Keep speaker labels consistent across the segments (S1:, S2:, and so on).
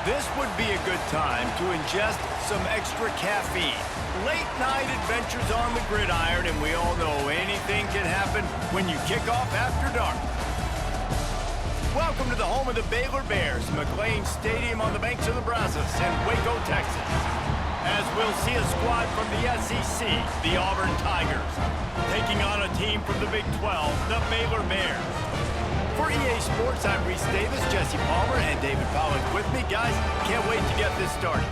S1: This would be a good time to ingest some extra caffeine. Late night adventures on the gridiron, and we all know anything can happen when you kick off after dark. Welcome to the home of the Baylor Bears, McLean Stadium on the banks of the Brazos in Waco, Texas. As we'll see a squad from the SEC, the Auburn Tigers, taking on a team from the Big 12, the Baylor Bears. For EA Sports, I'm Reese Davis, Jesse Palmer, and David Pollack with me. Guys, can't wait to get this started.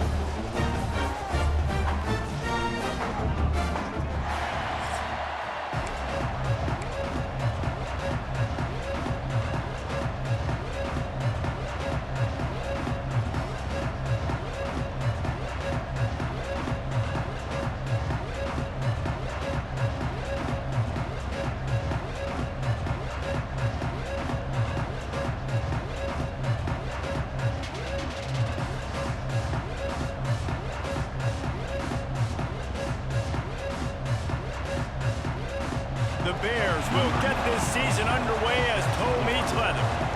S1: The Bears will get this season underway as toe meets leather.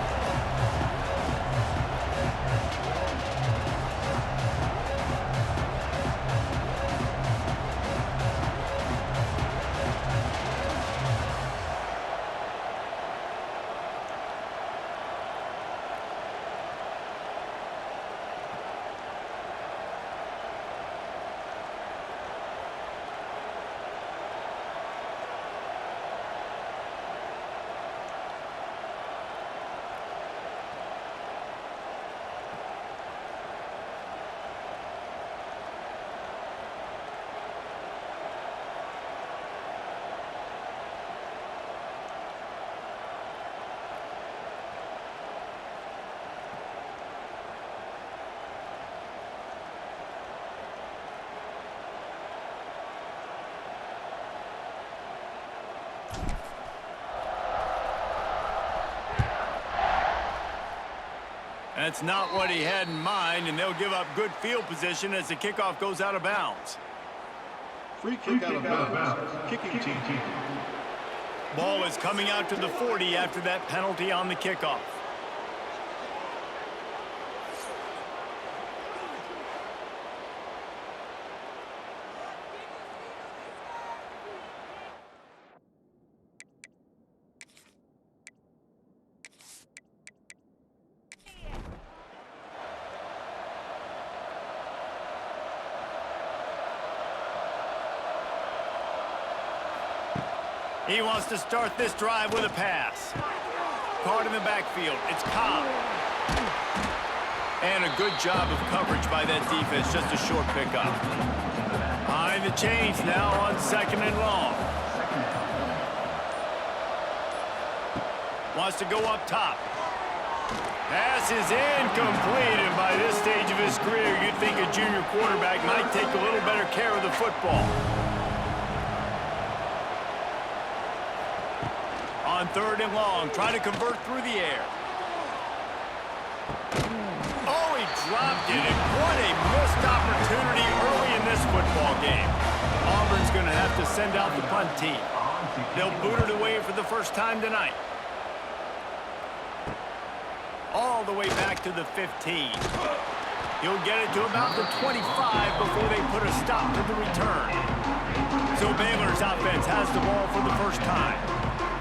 S1: That's not what he had in mind, and they'll give up good field position as the kickoff goes out of bounds.
S2: Free kick out of bounds. Kicking team.
S1: Ball is coming out to the 40 after that penalty on the kickoff. He wants to start this drive with a pass. Caught in the backfield. It's Cobb. And a good job of coverage by that defense. Just a short pickup. Behind the chains now on 2nd and long. Wants to go up top. Pass is incomplete, and by this stage of his career, you'd think a junior quarterback might take a little better care of the football. On 3rd and long, trying to convert through the air. Oh, he dropped it, and what a missed opportunity early in this football game. Auburn's going to have to send out the punt team. They'll boot it away for the first time tonight. All the way back to the 15. He'll get it to about the 25 before they put a stop to the return. So Baylor's offense has the ball for the first time.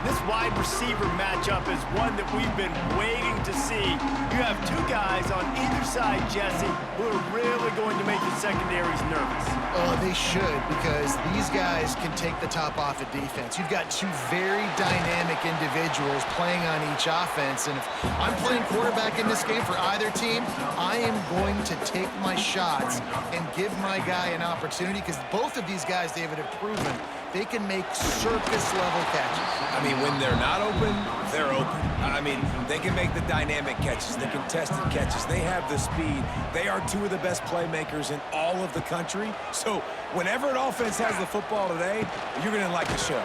S1: This wide receiver matchup is one that we've been waiting to see. You have two guys on either side, Jesse, who are really going to make the secondaries nervous.
S3: Oh, they should, because these guys can take the top off of defense. You've got two very dynamic individuals playing on each offense, and if I'm playing quarterback in this game for either team, I am going to take my shots and give my guy an opportunity, because both of these guys, David, have proven they can make circus-level catches.
S4: I mean, when they're not open, they're open. I mean, they can make the dynamic catches, the contested catches. They have the speed. They are two of the best playmakers in all of the country. So whenever an offense has the football today, you're going to like the show.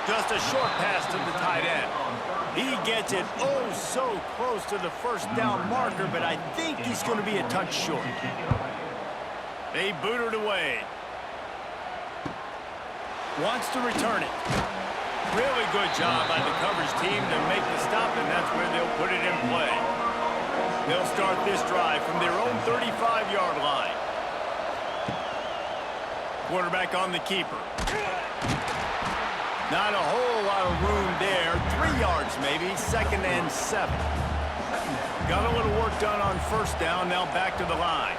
S1: Just a short pass to the tight end. He gets it oh so close to the first down marker, but I think he's going to be a touch short. They boot it away. Wants to return it. Really good job by the coverage team to make the stop, and that's where they'll put it in play. They'll start this drive from their own 35-yard line. Quarterback on the keeper. Not a whole lot of room there. 3 yards maybe, 2nd and 7. Got a little work done on first down, now back to the line.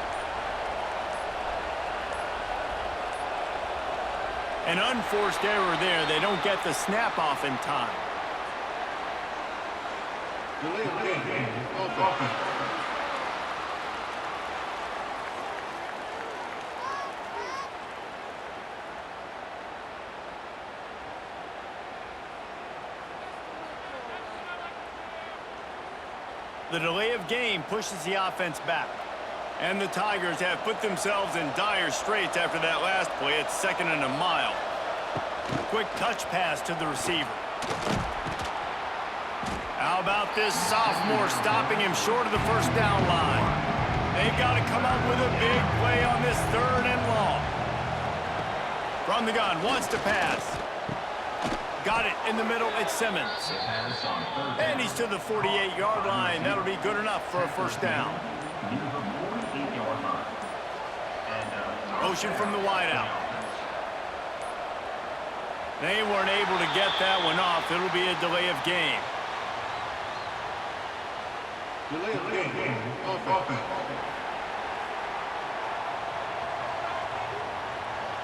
S1: An unforced error there. They don't get the snap off in time.
S2: Delay of game. Offense.
S1: The delay of game pushes the offense back. And the Tigers have put themselves in dire straits after that last play. It's 2nd and a mile. Quick touch pass to the receiver. How about this sophomore stopping him short of the first down line? They've got to come up with a big play on this 3rd and long. From the gun, wants to pass. Got it in the middle, it's Simmons. And he's to the 48-yard line. That'll be good enough for a first down. Motion from the wideout. They weren't able to get that one off. It'll be a delay of game.
S2: Delay of game. Offense.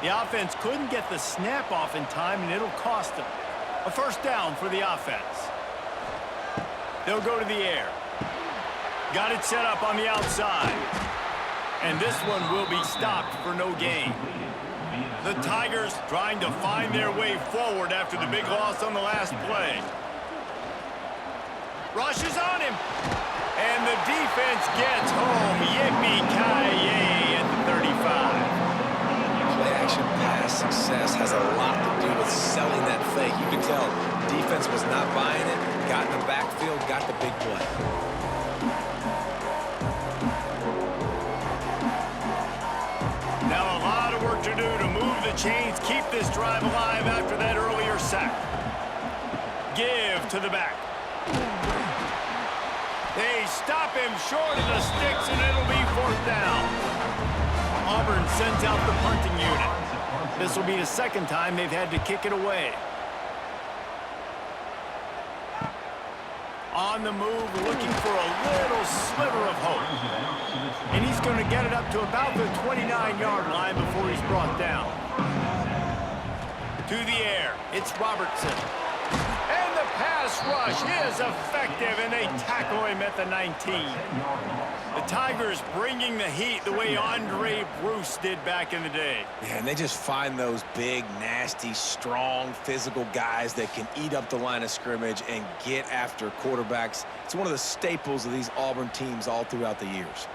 S1: The offense couldn't get the snap off in time, and it'll cost them. A first down for the offense. They'll go to the air. Got it set up on the outside. And this one will be stopped for no gain. The Tigers trying to find their way forward after the big loss on the last play. Rushes on him. And the defense gets home. Yippee-ki-yay at the 35.
S4: Play-action pass success has a lot to do with selling that fake. You can tell defense was not buying it, got in the backfield, got the big play.
S1: Now a lot of work to do to move the chains, keep this drive alive after that earlier sack. Give to the back. They stop him short of the sticks, and it'll be 4th down. Auburn sends out the punting unit. This will be the 2nd time they've had to kick it away. On the move, looking for a little sliver of hope. And he's going to get it up to about the 29-yard line before he's brought down. To the air, it's Robertson. And the pass rush is effective, and they tackle him at the 19. The Tigers bringing the heat the way Andre Bruce did back in the day.
S4: Yeah, and they just find those big, nasty, strong, physical guys that can eat up the line of scrimmage and get after quarterbacks. It's one of the staples of these Auburn teams all throughout the years.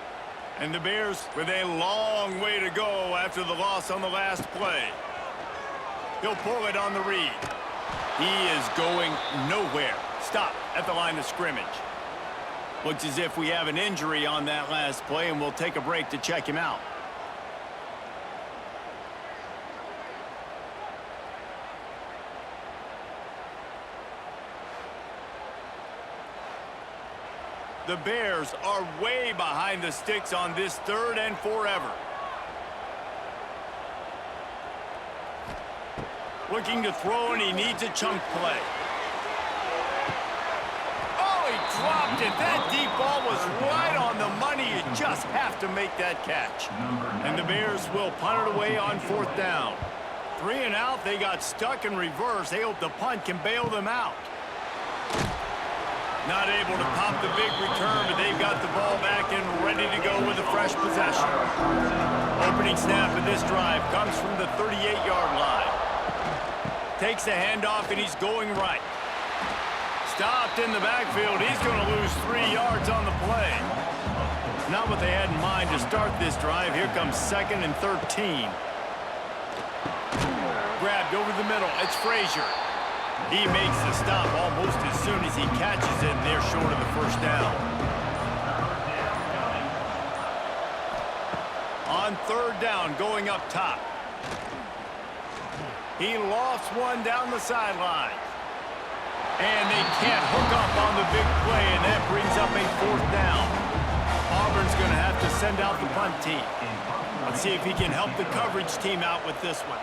S1: And the Bears with a long way to go after the loss on the last play. He'll pull it on the read. He is going nowhere. Stop at the line of scrimmage. Looks as if we have an injury on that last play, and we'll take a break to check him out. The Bears are way behind the sticks on this 3rd and forever. Looking to throw, and he needs a chunk play. Oh, he dropped it. That deep ball was right on the money. You just have to make that catch. And the Bears will punt it away on 4th down. 3 and out. They got stuck in reverse. They hope the punt can bail them out. Not able to pop the big return, but they've got the ball back and ready to go with a fresh possession. Opening snap of this drive comes from the 38-yard line. Takes the handoff, and he's going right. Stopped in the backfield. He's going to lose 3 yards on the play. Not what they had in mind to start this drive. Here comes 2nd and 13. Grabbed over the middle. It's Frazier. He makes the stop almost as soon as he catches it, and they're short of the first down. On 3rd down, going up top. He lofts one down the sideline. And they can't hook up on the big play, and that brings up a 4th down. is going to have to send out the punt team. Let's see if he can help the coverage team out with this one.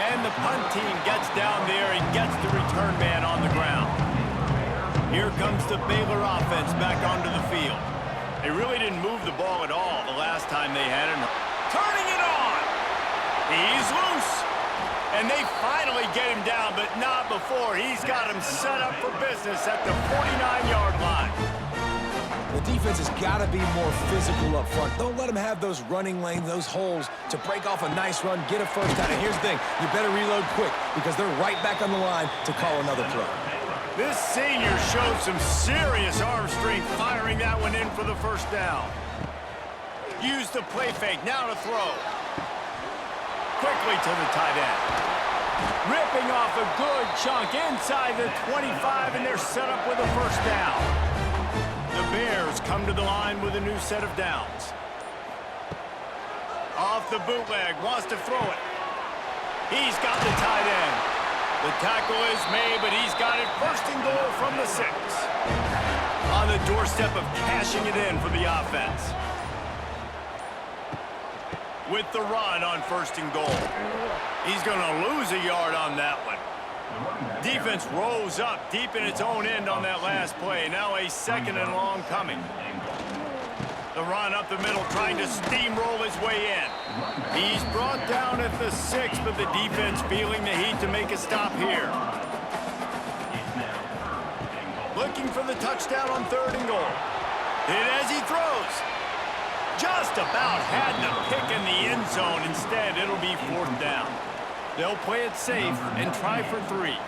S1: And the punt team gets down there and gets the return man on the ground. Here comes the Baylor offense back onto the field. They really didn't move the ball at all the last time they had him. Turning it on! He's loose! And they finally get him down, but not before. He's got him set up for business at the 49-yard line.
S4: The defense has got to be more physical up front. Don't let them have those running lanes, those holes to break off a nice run, get a first down. And here's the thing, you better reload quick because they're right back on the line to call another play.
S1: This senior showed some serious arm strength firing that one in for the first down. Use the play fake, now to throw. Quickly to the tight end. Ripping off a good chunk inside the 25, and they're set up with a first down. The Bears come to the line with a new set of downs. Off the bootleg, wants to throw it. He's got the tight end. The tackle is made, but he's got it first and goal from the 6. On the doorstep of cashing it in for the offense. With the run on first and goal. He's going to lose a yard on that one. Defense rose up deep in its own end on that last play. Now a second and long coming. The run up the middle trying to steamroll his way in. He's brought down at the 6, but the defense feeling the heat to make a stop here. Looking for the touchdown on third and goal. Hit as he throws. Just about had the pick in the end zone. Instead, it'll be fourth down. They'll play it safe and try for 3.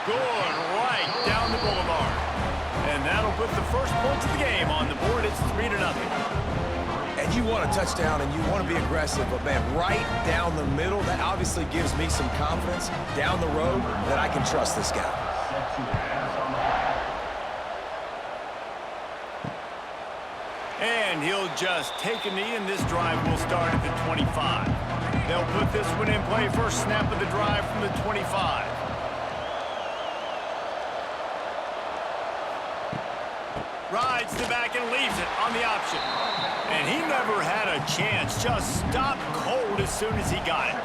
S1: Good right down the boulevard. And that'll put the first points of the game on the board. It's 3-0.
S4: And you want a touchdown and you want to be aggressive, but man, right down the middle, that obviously gives me some confidence down the road that I can trust this guy.
S1: And he'll just take a knee, and this drive will start at the 25. They'll put this one in play. First snap of the drive from the 25. Rides the back and leaves it on the option. And he never had a chance. Just stopped cold as soon as he got it.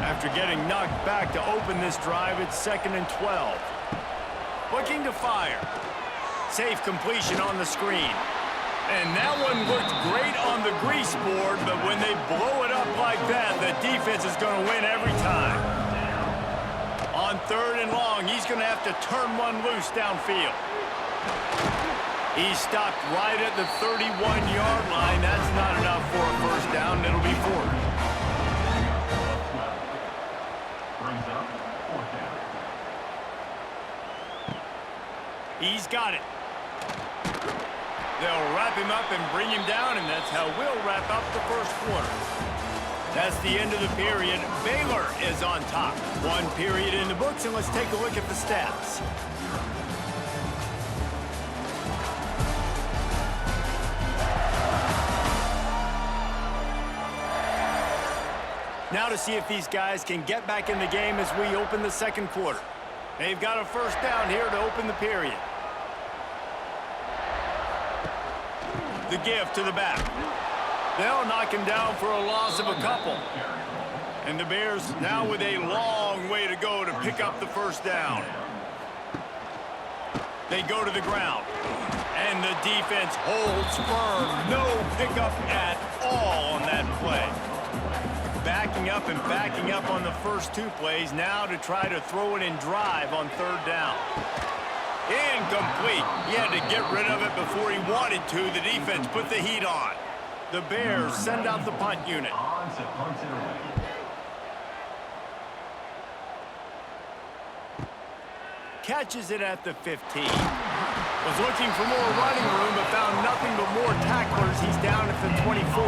S1: After getting knocked back to open this drive, it's 2nd and 12. Looking to fire. Safe completion on the screen. And that one looked great on the grease board, but when they blow it up like that, the defense is going to win every time. On third and long, he's going to have to turn one loose downfield. He's stopped right at the 31-yard line. That's not enough for a first down. It'll be fourth. He's got it. They'll wrap him up and bring him down, and that's how we'll wrap up the first quarter. That's the end of the period. Baylor is on top. 1 period in the books, and let's take a look at the stats. Now to see if these guys can get back in the game as we open the second quarter. They've got a first down here to open the period. The give to the back. They'll knock him down for a loss of a couple. And the Bears now with a long way to go to pick up the first down. They go to the ground. And the defense holds firm. No pickup at all on that play. Backing up and backing up on the first 2 plays now to try to throw it in drive on third down. Incomplete. He had to get rid of it before he wanted to. The defense put the heat on. The Bears send out the punt unit. Catches it at the 15. Was looking for more running room, but found nothing but more tacklers. He's down at the 24.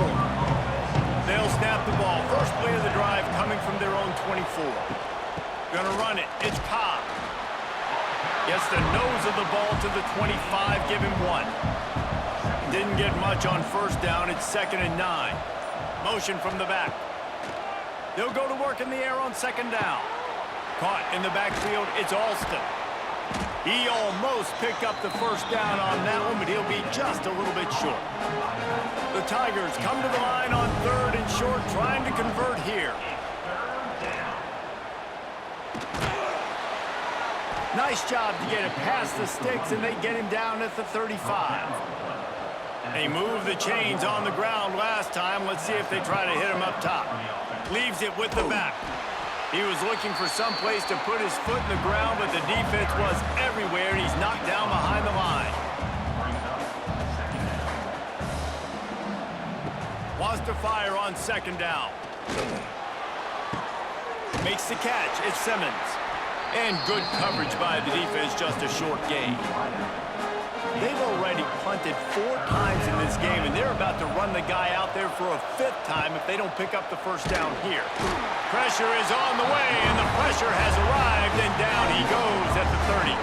S1: They'll snap the ball. First play of the drive coming from their own 24. Gonna run it. It's Cobb. Gets the nose of the ball to the 25. Give him 1. Didn't get much on first down. It's 2nd and 9. Motion from the back. They'll go to work in the air on second down. Caught in the backfield. It's Alston. He almost picked up the first down on that one, but he'll be just a little bit short. The Tigers come to the line on 3rd and short, trying to convert here. Nice job to get it past the sticks, and they get him down at the 35. They moved the chains on the ground last time. Let's see if they try to hit him up top. Leaves it with the back. He was looking for some place to put his foot in the ground, but the defense was everywhere, and he's knocked down behind the line. Wants to fire on 2nd down. Makes the catch. It's Simmons. And good coverage by the defense, just a short gain. They've already punted 4 times in this game, and they're about to run the guy out there for a 5th time if they don't pick up the first down here. Pressure is on the way, and the pressure has arrived, and down he goes at the 30.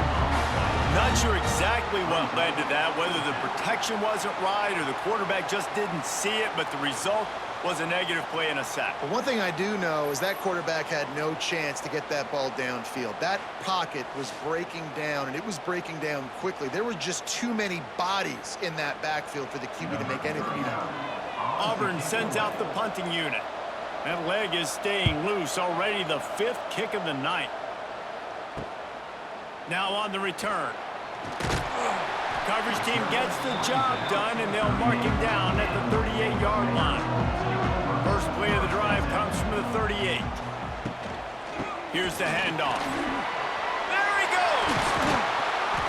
S1: Not sure exactly what led to that, whether the protection wasn't right or the quarterback just didn't see it, but the result was a negative play and a sack.
S3: But one thing I do know is that quarterback had no chance to get that ball downfield. That pocket was breaking down, and it was breaking down quickly. There were just too many bodies in that backfield for the QB to make anything happen.
S1: Auburn sends out the punting unit. That leg is staying loose, already the 5th kick of the night. Now on the return. Coverage team gets the job done, and they'll mark him down at the 38-yard line. First play of the drive comes from the 38. Here's the handoff. There he goes!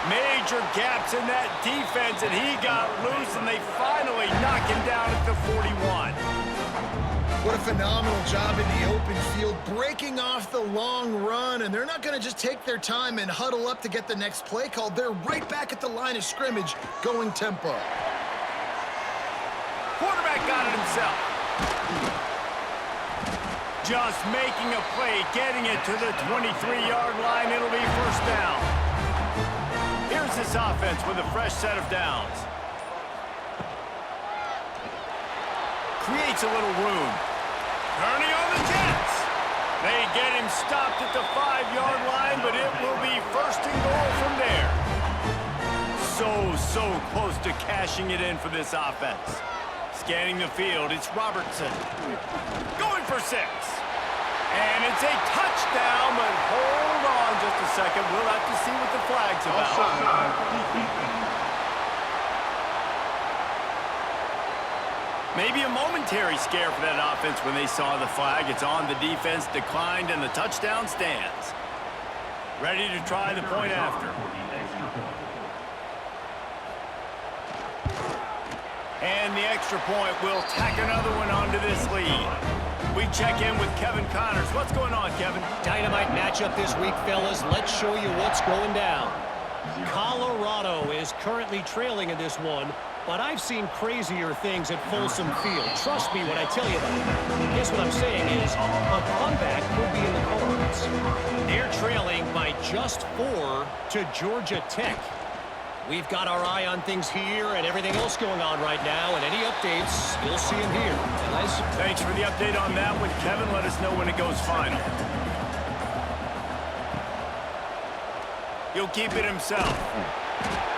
S1: Major gaps in that defense, and he got loose, and they finally knock him down at the 41.
S3: What a phenomenal job in the open field, breaking off the long run, and they're not going to just take their time and huddle up to get the next play called. They're right back at the line of scrimmage, going tempo.
S1: Quarterback got it himself. Just making a play, getting it to the 23-yard line. It'll be first down. Here's this offense with a fresh set of downs. Creates a little room. Turning on the Jets. They get him stopped at the 5-yard line, but it will be 1st and goal from there. So close to cashing it in for this offense. Scanning the field, it's Robertson. Going for 6. And it's a touchdown, but hold on just a second. We'll have to see what the flag's about.
S2: Offside.
S1: Maybe a momentary scare for that offense when they saw the flag. It's on, the defense declined, and the touchdown stands. Ready to try the point after. And the extra point will tack another one onto this lead. We check in with Kevin Connors. What's going on, Kevin?
S5: Dynamite matchup this week, fellas. Let's show you what's going down. Colorado is currently trailing in this one, but I've seen crazier things at Folsom Field. Trust me when I tell you that. Guess what I'm saying is a comeback could be in the cards. They're trailing by just 4 to Georgia Tech. We've got our eye on things here and everything else going on right now, and any updates, you'll see them here. Guys?
S1: Thanks for the update on that one, Kevin. Let us know when it goes final. He'll keep it himself.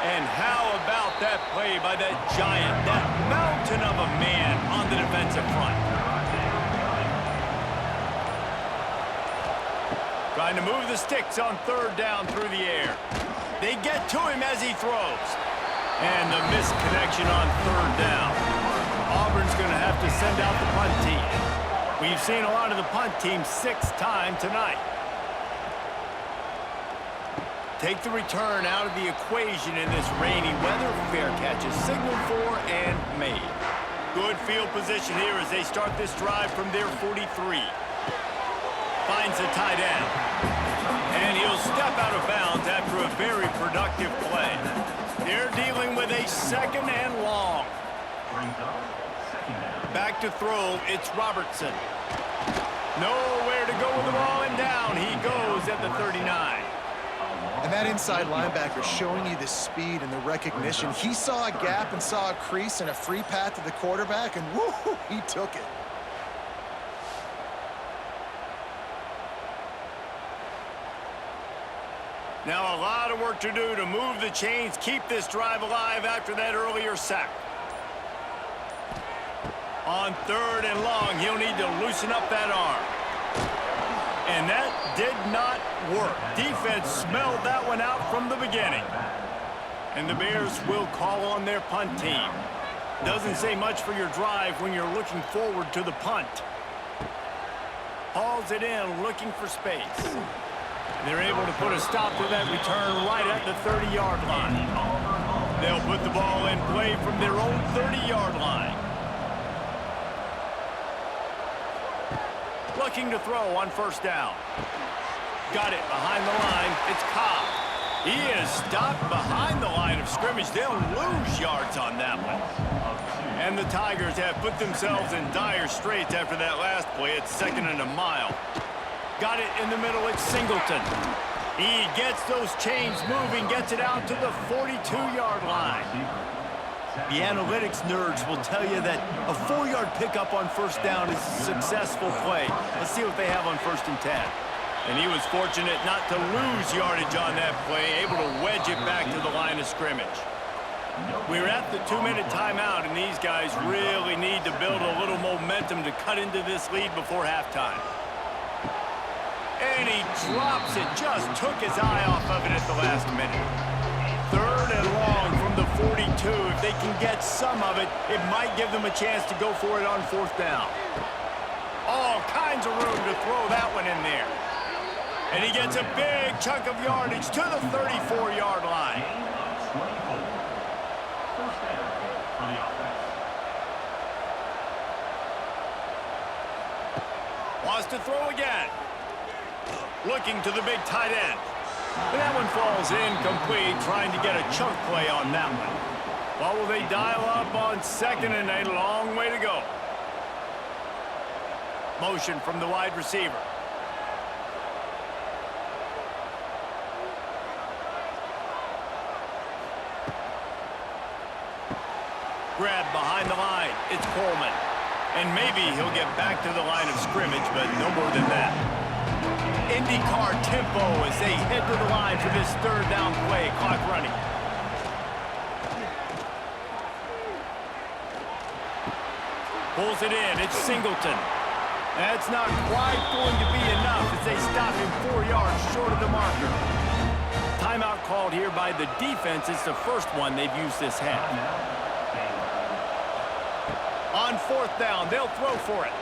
S1: And how about that play by that giant, that mountain of a man on the defensive front? Trying to move the sticks on 3rd down through the air. They get to him as he throws. And the misconnection on 3rd down. Auburn's going to have to send out the punt team. We've seen a lot of the punt team 6th time tonight. Take the return out of the equation in this rainy weather. Fair catch is signaled for and made. Good field position here as they start this drive from their 43. Finds a tight end. And he'll step out of bounds after a very productive play. They're dealing with a 2nd and long. Back to throw, it's Robertson. Nowhere to go with the ball, and down he goes at the 39.
S3: And that inside linebacker showing you the speed and the recognition. He saw a gap and saw a crease and a free path to the quarterback, and woo, he took it.
S1: Now a lot of work to do to move the chains, keep this drive alive after that earlier sack. On 3rd and long, he'll need to loosen up that arm. And that did not work. Defense smelled that one out from the beginning. And the Bears will call on their punt team. Doesn't say much for your drive when you're looking forward to the punt. Hauls it in, looking for space. They're able to put a stop to that return right at the 30-yard line. They'll put the ball in play from their own 30-yard line. Looking to throw on 1st down. Got it behind the line. It's Cobb. He is stopped behind the line of scrimmage. They'll lose yards on that one. And the Tigers have put themselves in dire straits after that last play. It's 2nd and a mile. Got it in the middle. It's Singleton. He gets those chains moving, gets it out to the 42-yard line. The analytics nerds will tell you that a 4-yard pickup on 1st down is a successful play. Let's see what they have on 1st and 10. And he was fortunate not to lose yardage on that play, able to wedge it back to the line of scrimmage. We're at the 2-minute timeout, and these guys really need to build a little momentum to cut into this lead before halftime. And he drops it, just took his eye off of it at the last minute. 3rd and long from the 42. If they can get some of it, it might give them a chance to go for it on 4th down. All kinds of room to throw that one in there. And he gets a big chunk of yardage to the 34-yard line. Wants to throw again. Looking to the big tight end. And that one falls incomplete, trying to get a chunk play on that one. Well, will they dial up on 2nd and a long way to go? Motion from the wide receiver. Grab behind the line. It's Coleman. And maybe he'll get back to the line of scrimmage, but no more than that. IndyCar tempo as they head to the line for this 3rd down play. Clock running. Pulls it in. It's Singleton. That's not quite going to be enough as they stop him 4 yards short of the marker. Timeout called here by the defense. It's the first one they've used this half. On 4th down, they'll throw for it.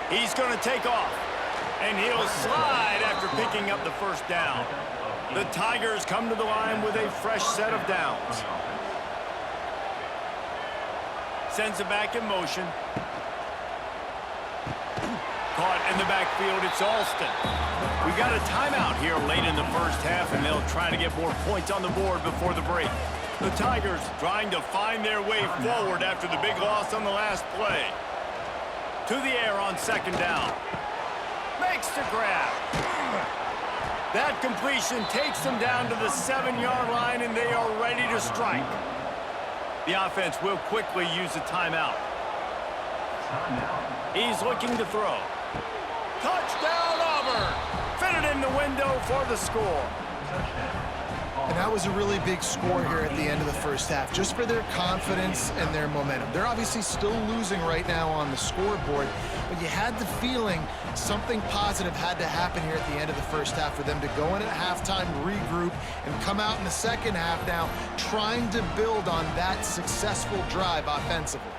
S1: He's going to take off. And he'll slide after picking up the 1st down. The Tigers come to the line with a fresh set of downs. Sends it back in motion. Caught in the backfield, it's Alston. We've got a timeout here late in the 1st half, and they'll try to get more points on the board before the break. The Tigers trying to find their way forward after the big loss on the last play. To the air on 2nd down. Makes the grab. That completion takes them down to the 7-yard line, and they are ready to strike. The offense will quickly use a timeout. He's looking to throw. Touchdown, Auburn! Fitted in the window for the score.
S3: And that was a really big score here at the end of the 1st half, just for their confidence and their momentum. They're obviously still losing right now on the scoreboard, but you had the feeling something positive had to happen here at the end of the 1st half for them to go in at halftime, regroup, and come out in the 2nd half now trying to build on that successful drive offensively.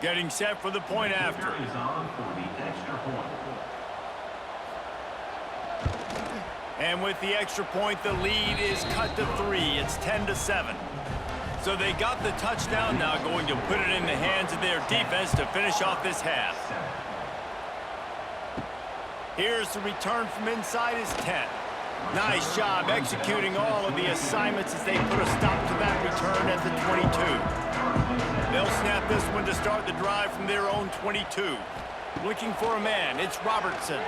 S1: Getting set for the point after. And with the extra point, the lead is cut to 3. It's 10-7. So they got the touchdown, now going to put it in the hands of their defense to finish off this half. Here's the return from inside his 10. Nice job executing all of the assignments as they put a stop to that return at the 22. They'll snap this one to start the drive from their own 22. Looking for a man, it's Robertson.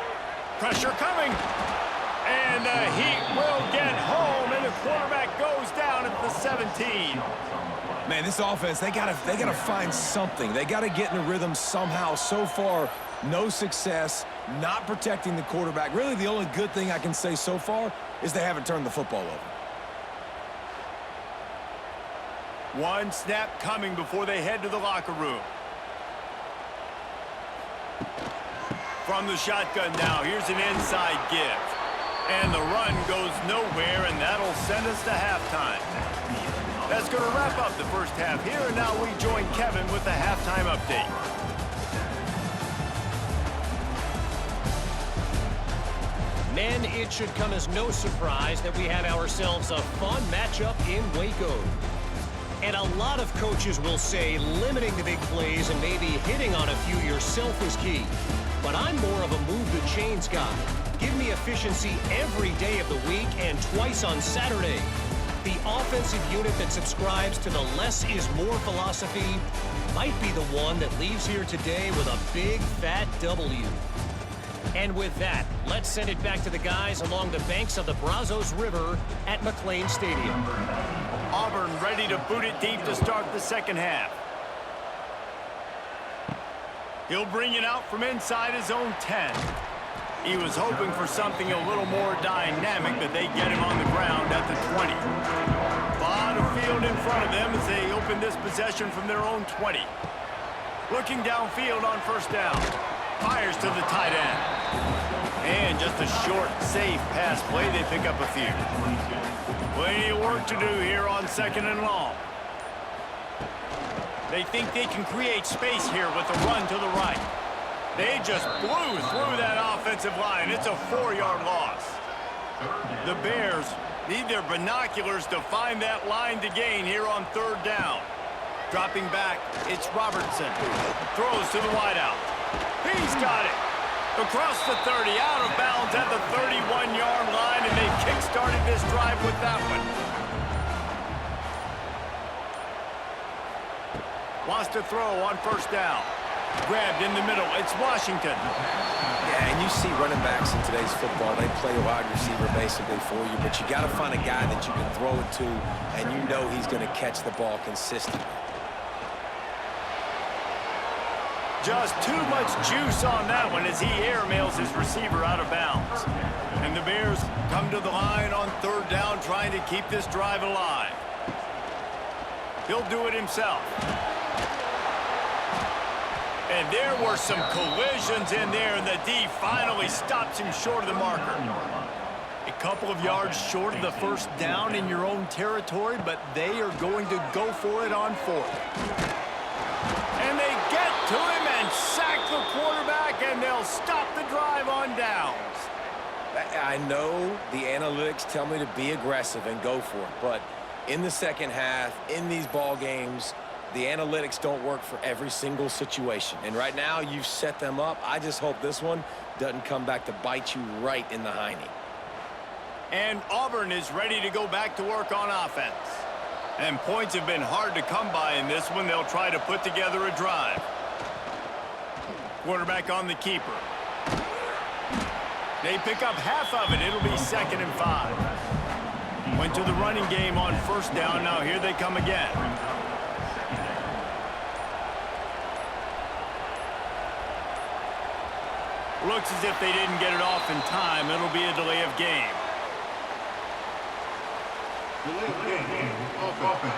S1: Pressure coming. And the Heat will get home, and the quarterback goes down at the 17.
S4: Man, this offense, they gotta find something. They gotta get in a rhythm somehow. So far, no success, not protecting the quarterback. Really, the only good thing I can say so far is they haven't turned the football over.
S1: One snap coming before they head to the locker room. From the shotgun now, here's an inside give. And the run goes nowhere, and that'll send us to halftime. That's going to wrap up the first half here, and now we join Kevin with the halftime update.
S5: Men, it should come as no surprise that we have ourselves a fun matchup in Waco. And a lot of coaches will say limiting the big plays and maybe hitting on a few yourself is key. But I'm more of a move the chains guy. Give me efficiency every day of the week and twice on Saturday. The offensive unit that subscribes to the less is more philosophy might be the one that leaves here today with a big fat W. And with that, let's send it back to the guys along the banks of the Brazos River at McLean Stadium.
S1: Auburn ready to boot it deep to start the second half. He'll bring it out from inside his own 10. He was hoping for something a little more dynamic, but they get him on the ground at the 20. A lot of field in front of them as they open this possession from their own 20. Looking downfield on first down. Fires to the tight end. And just a short, safe pass play. They pick up a few. Plenty of work to do here on second and long. They think they can create space here with a run to the right. They just blew through that offensive line. It's a 4-yard loss. The Bears need their binoculars to find that line to gain here on third down. Dropping back, it's Robertson. Throws to the wideout. He's got it. Across the 30, out of bounds at the 31-yard line, and they kick-started this drive with that one. Wants to throw on first down. Grabbed in the middle. It's Washington.
S4: Yeah, and you see running backs in today's football, they play wide receiver basically for you, but you got to find a guy that you can throw it to, and you know he's going to catch the ball consistently.
S1: Just too much juice on that one as he airmails his receiver out of bounds. And the Bears come to the line on third down, trying to keep this drive alive. He'll do it himself. And there were some collisions in there, and the D finally stops him short of the marker. A couple of yards short of the first down in your own territory, but they are going to go for it on fourth. And they get to him and sack the quarterback, and they'll stop the drive on downs.
S4: I know the analytics tell me to be aggressive and go for it, but in the second half, in these ball games, the analytics don't work for every single situation. And right now, you've set them up. I just hope this one doesn't come back to bite you right in the hiney.
S1: And Auburn is ready to go back to work on offense. And points have been hard to come by in this one. They'll try to put together a drive. Quarterback on the keeper. They pick up half of it. It'll be 2nd and 5. Went to the running game on first down. Now here they come again. Looks as if they didn't get it off in time. It'll be a delay of game.
S2: Delay of game. Offense.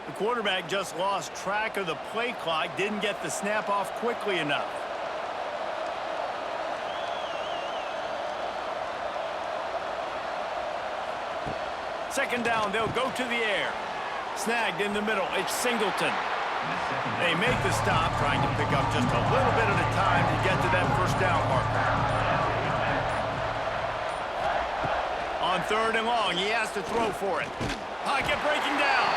S1: The quarterback just lost track of the play clock, didn't get the snap off quickly enough. Second down, they'll go to the air. Snagged in the middle, it's Singleton. They make the stop, trying to pick up just a little bit at a time to get to that first down marker. On third and long, he has to throw for it. Pocket breaking down.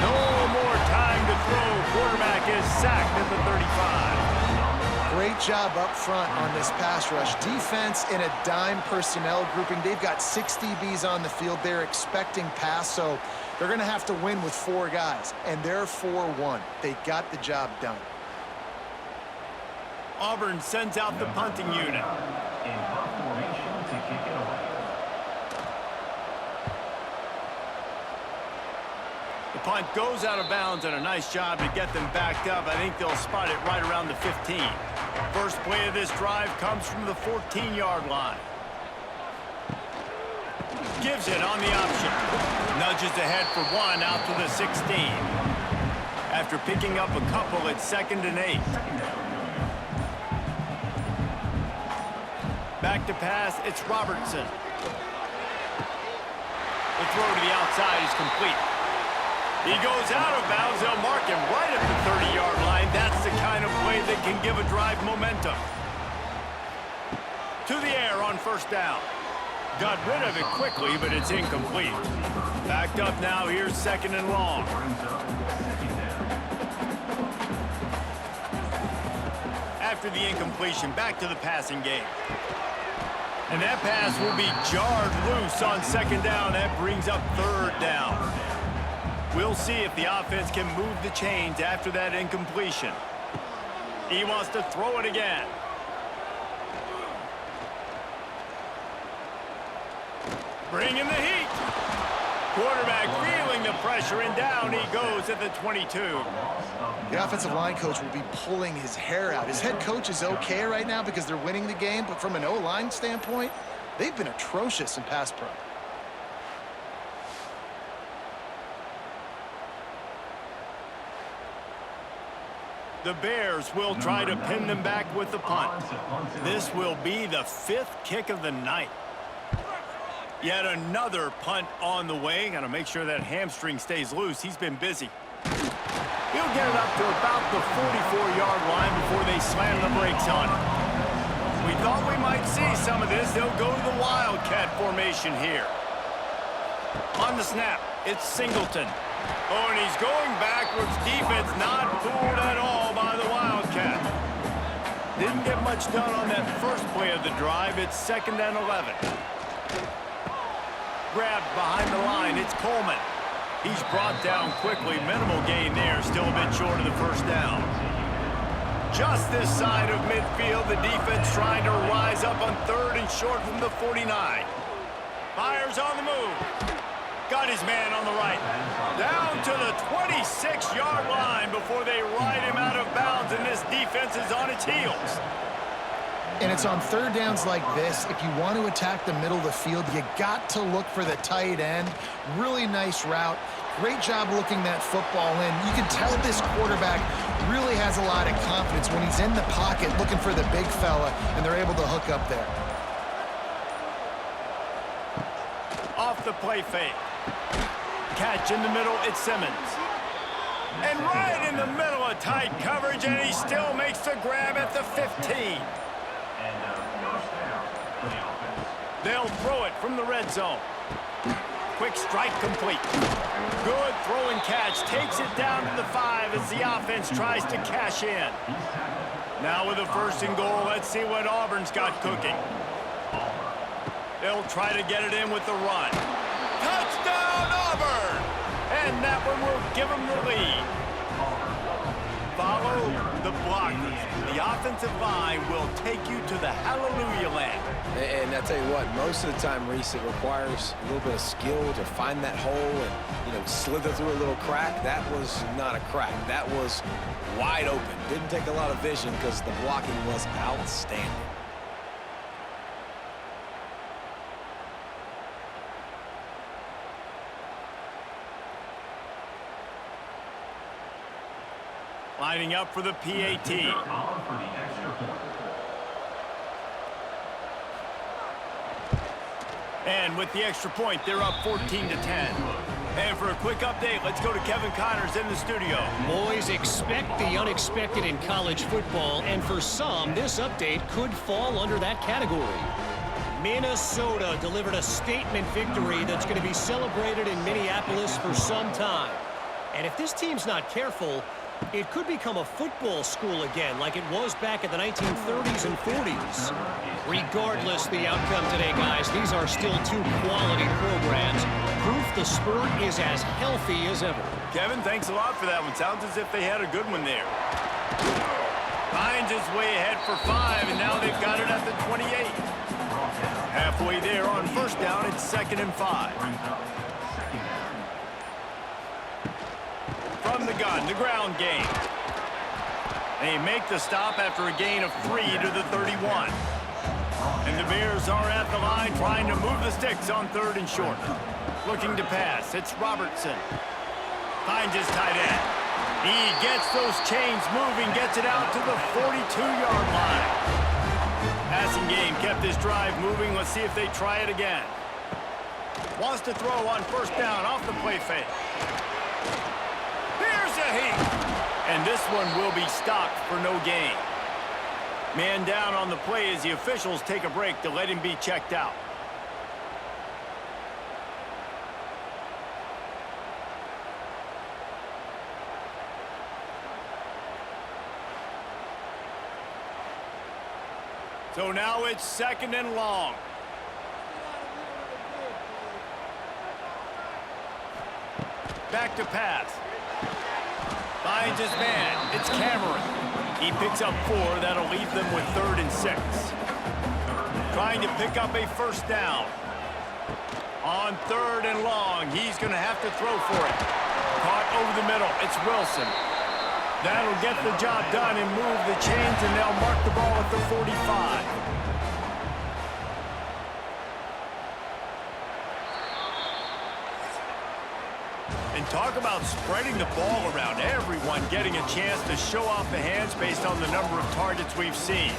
S1: No more time to throw. Quarterback is sacked at the 35.
S3: Great job up front on this pass rush. Defense in a dime personnel grouping. They've got 6 DBs on the field. They're expecting pass, so they're going to have to win with 4 guys, and they're 4-1. They got the job done.
S1: Auburn sends out the punting unit. The punt goes out of bounds, and a nice job to get them backed up. I think they'll spot it right around the 15. First play of this drive comes from the 14-yard line. Gives it on the option. Nudges ahead for 1 out to the 16. After picking up a couple, it's 2nd and 8. Back to pass, it's Robertson. The throw to the outside is complete. He goes out of bounds. They'll mark him right at the 30-yard line. That's the kind of play that can give a drive momentum. To the air on first down. Got rid of it quickly, but it's incomplete. Backed up now. Here's 2nd and long. After the incompletion, back to the passing game. And that pass will be jarred loose on 2nd down. That brings up 3rd down. We'll see if the offense can move the chains after that incompletion. He wants to throw it again. Bringing the heat. Quarterback feeling the pressure, and down he goes at the 22.
S3: The offensive line coach will be pulling his hair out. His head coach is okay right now because they're winning the game, but from an O-line standpoint, they've been atrocious in pass pro.
S1: The Bears will try to pin them back with the punt. This will be the 5th kick of the night. Yet another punt on the way. Got to make sure that hamstring stays loose. He's been busy. He'll get it up to about the 44-yard line before they slam the brakes on it. We thought we might see some of this. They'll go to the Wildcat formation here. On the snap, it's Singleton. Oh, and he's going backwards. Defense not fooled at all by the Wildcat. Didn't get much done on that first play of the drive. It's 2nd and 11. Grabbed behind the line. It's Coleman. He's brought down quickly. Minimal gain there. Still a bit short of the first down. Just this side of midfield, the defense trying to rise up on 3rd and short from the 49. Fires on the move. Got his man on the right. Down to the 26-yard line before they ride him out of bounds, and this defense is on its heels.
S3: And it's on 3rd downs like this. If you want to attack the middle of the field, you got to look for the tight end. Really nice route. Great job looking that football in. You can tell this quarterback really has a lot of confidence when he's in the pocket looking for the big fella, and they're able to hook up there.
S1: Off the play fake. Catch in the middle, it's Simmons. And right in the middle of tight coverage, and he still makes the grab at the 15. They'll throw it from the red zone. Quick strike complete. Good throw and catch. Takes it down to the 5 as the offense tries to cash in. Now with a 1st and goal, let's see what Auburn's got cooking. They'll try to get it in with the run. Touchdown, Auburn! And that one will give them the lead. Follow the blockers. The offensive line will take you to the hallelujah land.
S4: And I tell you what, most of the time, Reese, it requires a little bit of skill to find that hole and, slither through a little crack. That was not a crack. That was wide open. Didn't take a lot of vision because the blocking was outstanding.
S1: Lining up for the PAT. And with the extra point, they're up 14-10. And for a quick update, let's go to Kevin Connors in the studio.
S5: Boys, expect the unexpected in college football, and for some, this update could fall under that category. Minnesota delivered a statement victory that's going to be celebrated in Minneapolis for some time. And if this team's not careful, It could become a football school again like it was back in the 1930s and 40s. Regardless the outcome today, guys, these are still two quality programs. Proof the sport is as healthy as ever.
S1: Kevin, thanks a lot for that one. Sounds as if they had a good one there. Finds his way ahead for 5, and now they've got it at the 28. Halfway there on first down, it's 2nd and 5. From the gun, the ground game. They make the stop after a gain of 3 to the 31. And the Bears are at the line trying to move the sticks on 3rd and short. Looking to pass, it's Robertson. Finds his tight end. He gets those chains moving, gets it out to the 42-yard line. Passing game kept this drive moving. Let's see if they try it again. Wants to throw on first down off the play fake. Here's a heat. And this one will be stopped for no gain. Man down on the play as the officials take a break to let him be checked out. So now it's 2nd and long. Back to pass. Finds his man. It's Cameron. He picks up 4. That'll leave them with 3rd and 6. Trying to pick up a first down. On 3rd and long, he's going to have to throw for it. Caught over the middle. It's Wilson. That'll get the job done and move the chains, and they'll mark the ball at the 45. And talk about spreading the ball around. Everyone getting a chance to show off the hands based on the number of targets we've seen.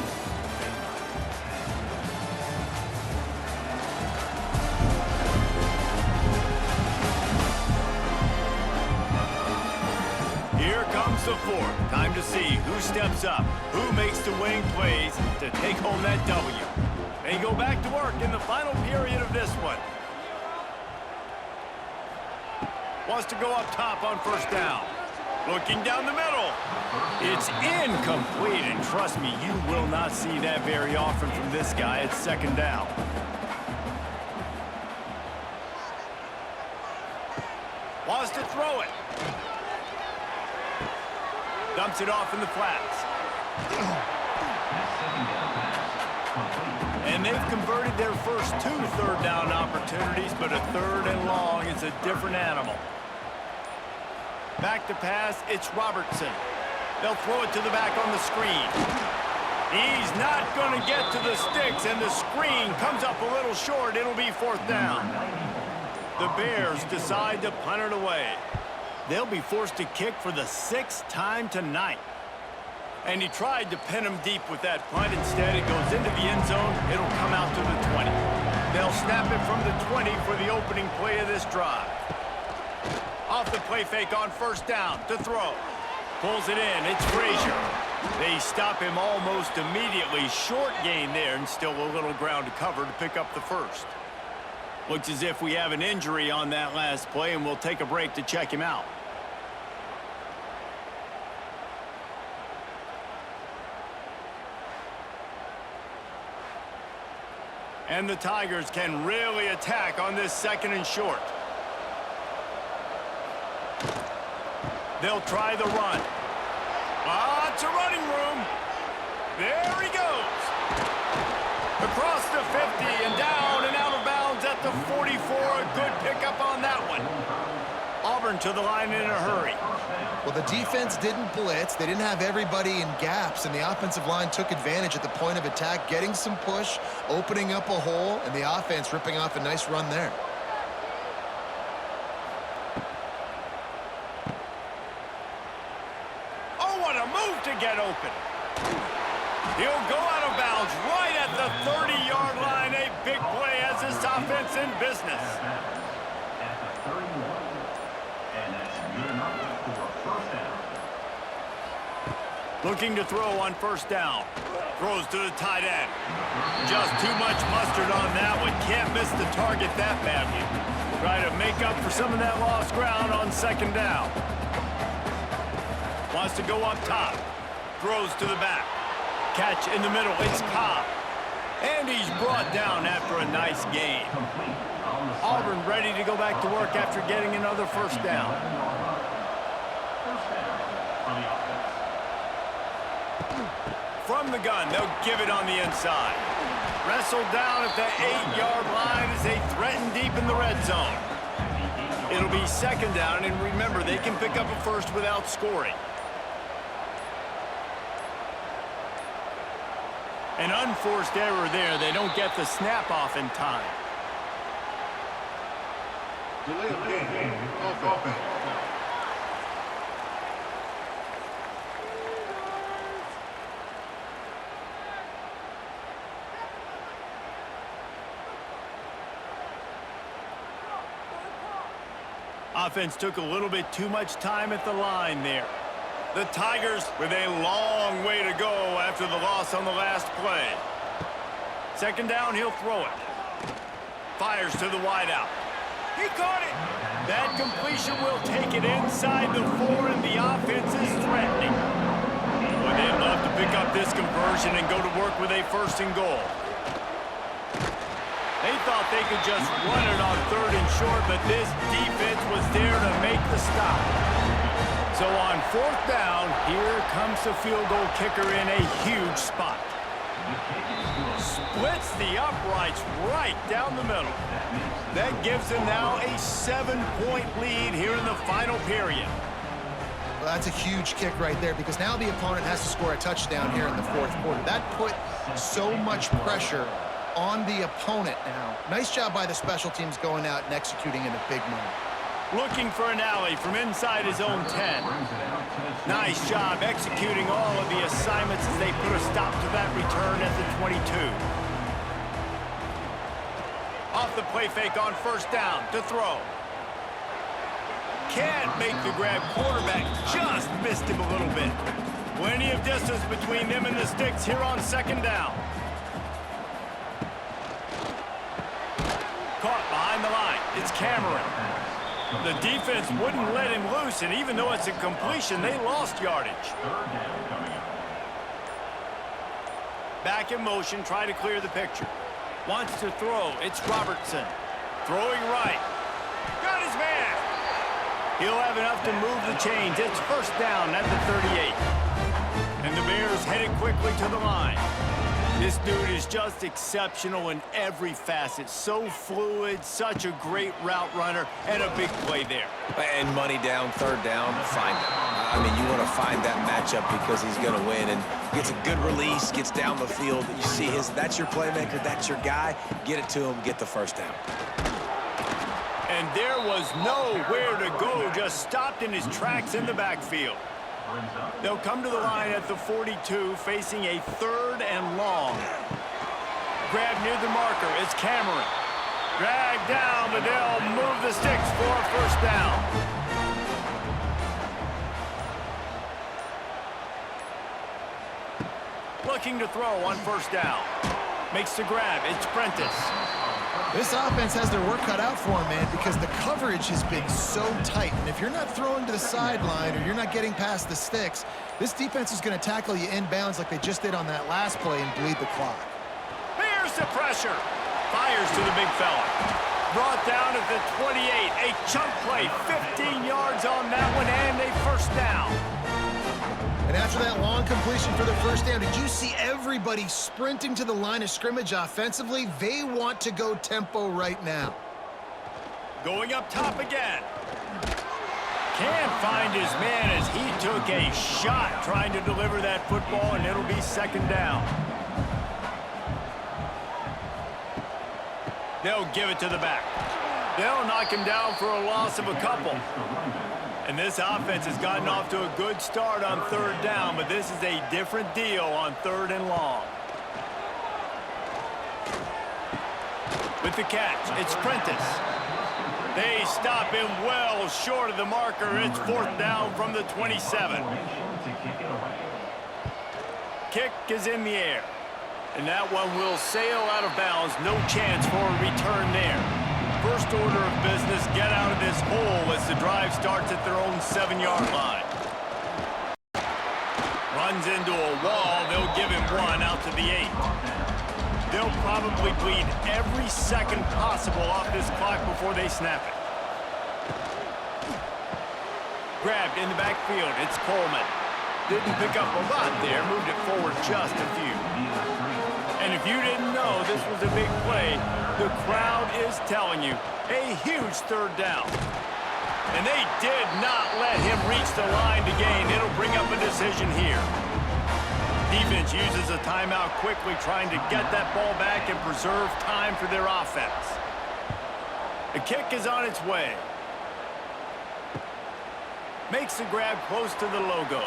S1: Here comes the 4th. Time to see who steps up, who makes the winning plays to take home that W. They go back to work in the final period of this one. Wants to go up top on first down. Looking down the middle. It's incomplete, and trust me, you will not see that very often from this guy. It's 2nd down. Wants to throw it. Dumps it off in the flats. And they've converted their first 2 third down opportunities, but a 3rd and long is a different animal. Back to pass, it's Robertson. They'll throw it to the back on the screen. He's not going to get to the sticks, and the screen comes up a little short. It'll be 4th down. The Bears decide to punt it away. They'll be forced to kick for the 6th time tonight. And he tried to pin him deep with that punt. Instead, it goes into the end zone. It'll come out to the 20. They'll snap it from the 20 for the opening play of this drive. Off the play fake on first down to throw. Pulls it in. It's Frazier. They stop him almost immediately. Short gain there, and still a little ground to cover to pick up the first. Looks as if we have an injury on that last play, and we'll take a break to check him out. And the Tigers can really attack on this 2nd and short. They'll try the run. Lots of running room. There he goes. Across the 50 and down and out of bounds at the 44. A good pickup on that one. Auburn to the line in a hurry.
S3: Well, the defense didn't blitz. They didn't have everybody in gaps, and the offensive line took advantage at the point of attack, getting some push, opening up a hole, and the offense ripping off a nice run there.
S1: Oh, what a move to get open. He'll go out of bounds right at the 30-yard line. A big play as this offense in business. Looking to throw on first down. Throws to the tight end. Just too much mustard on that one. Can't miss the target that badly. Try to make up for some of that lost ground on 2nd down. Wants to go up top. Throws to the back. Catch in the middle. It's Cobb. And he's brought down after a nice gain. Auburn ready to go back to work after getting another first down. From the gun, they'll give it on the inside. Wrestled down at the 8-yard line as they threaten deep in the red zone. It'll be second down, and remember, they can pick up a first without scoring. An unforced error there. They don't get the snap off in time.
S2: Delay of game. Offense.
S1: Offense took a little bit too much time at the line there. The Tigers with a long way to go after the loss on the last play. Second down, he'll throw it. Fires to the wideout. He caught it. That completion will take it inside the 4, and the offense is threatening. Boy, they'd love to pick up this conversion and go to work with a first and goal. They thought they could just run it on third and short, but this defense was there to make the stop. So on fourth down, here comes the field goal kicker in a huge spot. Splits the uprights right down the middle. That gives them now a 7-point lead here in the final period.
S3: Well, that's a huge kick right there because now the opponent has to score a touchdown here in the fourth quarter. That put so much pressure on the opponent now. Nice job by the special teams going out and executing in a big moment.
S1: Looking for an alley from inside his own 10. Nice job executing all of the assignments as they put a stop to that return at the 22. Off the play fake on first down to throw. Can't make the grab. Quarterback just missed him a little bit. Plenty of distance between them and the sticks here on second down. Caught behind the line. It's Cameron. The defense wouldn't let him loose, and even though it's a completion, they lost yardage. Back in motion, try to clear the picture. Wants to throw. It's Robertson. Throwing right. Got his man. He'll have enough to move the chains. It's first down at the 38. And the Bears headed quickly to the line. This dude is just exceptional in every facet. So fluid, such a great route runner, and a big play there.
S4: And money down, third down, find him. I mean, you want to find that matchup because he's going to win. And gets a good release, gets down the field. You see that's your playmaker, that's your guy. Get it to him, get the first down.
S1: And there was nowhere to go, just stopped in his tracks in the backfield. They'll come to the line at the 42, facing a third and long. Grab near the marker. It's Cameron. Drag down, but they'll move the sticks for a first down. Looking to throw on first down. Makes the grab. It's Prentice.
S3: This offense has their work cut out for them, man, because the coverage has been so tight. And if you're not throwing to the sideline or you're not getting past the sticks, this defense is going to tackle you inbounds like they just did on that last play and bleed the clock.
S1: Here's the pressure. Fires to the big fella. Brought down at the 28. A chunk play, 15 yards on that one, and a first down.
S3: And after that long completion for the first down, did you see everybody sprinting to the line of scrimmage offensively? They want to go tempo right now.
S1: Going up top again. Can't find his man as he took a shot trying to deliver that football, and it'll be second down. They'll give it to the back. They'll knock him down for a loss of a couple. And this offense has gotten off to a good start on third down, but this is a different deal on third and long. With the catch, it's Prentice. They stop him well short of the marker. It's fourth down from the 27. Kick is in the air. And that one will sail out of bounds. No chance for a return there. First order of business, get out of this hole as the drive starts at their own 7-yard line. Runs into a wall. They'll give him one out to the 8. They'll probably bleed every second possible off this clock before they snap it. Grabbed in the backfield. It's Coleman. Didn't pick up a lot there. Moved it forward just a few. And if you didn't know this was a big play, the crowd is telling you a huge third down. And they did not let him reach the line to gain. It'll bring up a decision here. Defense uses a timeout quickly, trying to get that ball back and preserve time for their offense. The kick is on its way. Makes the grab close to the logo.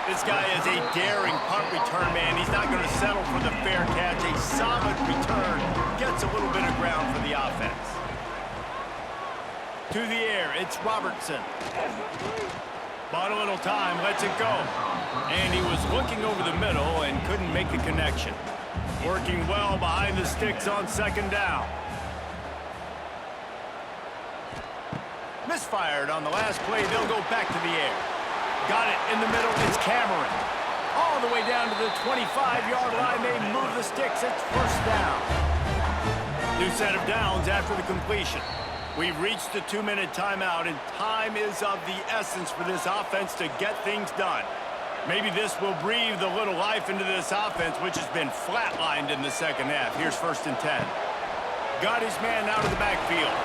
S1: This guy is a daring punt return man. He's not going to settle for the fair catch. A solid return gets a little bit of ground for the offense. To the air, it's Robertson. Bought a little time, lets it go. And he was looking over the middle and couldn't make the connection. Working well behind the sticks on second down. Misfired on the last play. They'll go back to the air. Got it in the middle. It's Cameron. All the way down to the 25-yard line. They move the sticks. It's first down. New set of downs after the completion. We've reached the 2-minute timeout, and time is of the essence for this offense to get things done. Maybe this will breathe a little life into this offense, which has been flatlined in the second half. Here's 1st and 10. Got his man out of the backfield.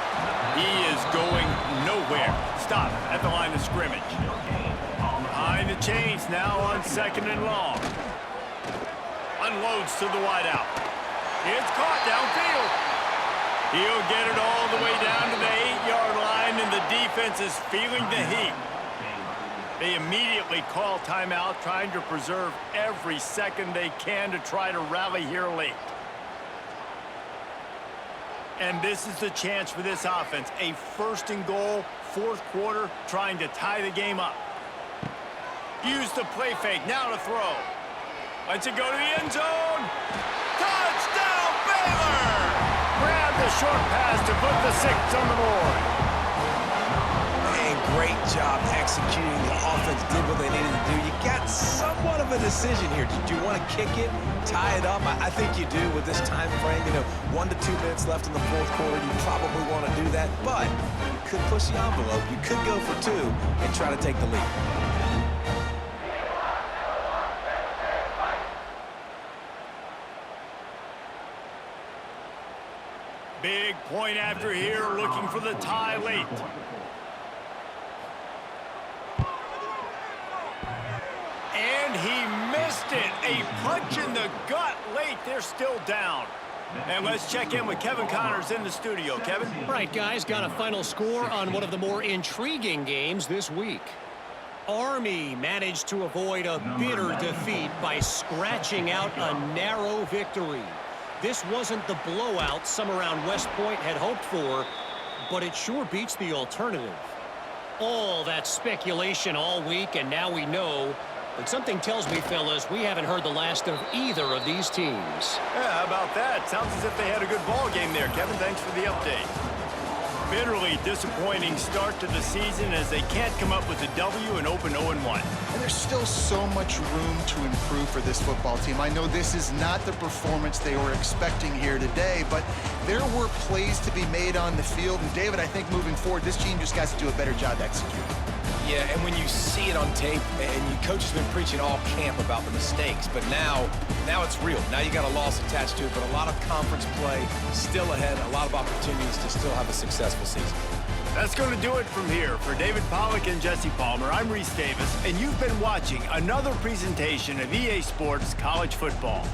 S1: He is going nowhere. Stop at the line of scrimmage. Behind the chains now on 2nd and long. Unloads to the wideout. It's caught downfield. He'll get it all the way down to the 8-yard line, and the defense is feeling the heat. They immediately call timeout, trying to preserve every second they can to try to rally here late. And this is the chance for this offense. A 1st and goal, 4th quarter, trying to tie the game up. Use the play fake, now to throw. Lets it go to the end zone. Touchdown, Baylor! Grab the short pass to put the 6 on the board.
S4: And great job executing. The offense did what they needed to do. You got somewhat of a decision here. Do you want to kick it, tie it up? I think you do with this time frame. 1 to 2 minutes left in the 4th quarter. You probably want to do that, but you could push the envelope. You could go for 2 and try to take the lead.
S1: Big point after here, looking for the tie late. And he missed it. A punch in the gut late. They're still down. And let's check in with Kevin Connors in the studio. Kevin?
S5: All right, guys, got a final score on one of the more intriguing games this week. Army managed to avoid a bitter defeat by scratching out a narrow victory. This wasn't the blowout some around West Point had hoped for, but it sure beats the alternative. All that speculation all week, and now we know. But something tells me, fellas, we haven't heard the last of either of these teams.
S1: Yeah, how about that? Sounds as if they had a good ball game there, Kevin. Thanks for the update. Bitterly disappointing start to the season as they can't come up with a W and open 0-1.
S3: And there's still so much room to improve for this football team. I know this is not the performance they were expecting here today, but there were plays to be made on the field. And David, I think moving forward, this team just got to do a better job executing.
S4: Yeah, and when you see it on tape, and your coach has been preaching all camp about the mistakes, but now it's real. Now you got a loss attached to it, but a lot of conference play still ahead, a lot of opportunities to still have a successful season.
S1: That's going to do it from here. For David Pollack and Jesse Palmer, I'm Reese Davis, and you've been watching another presentation of EA Sports College Football.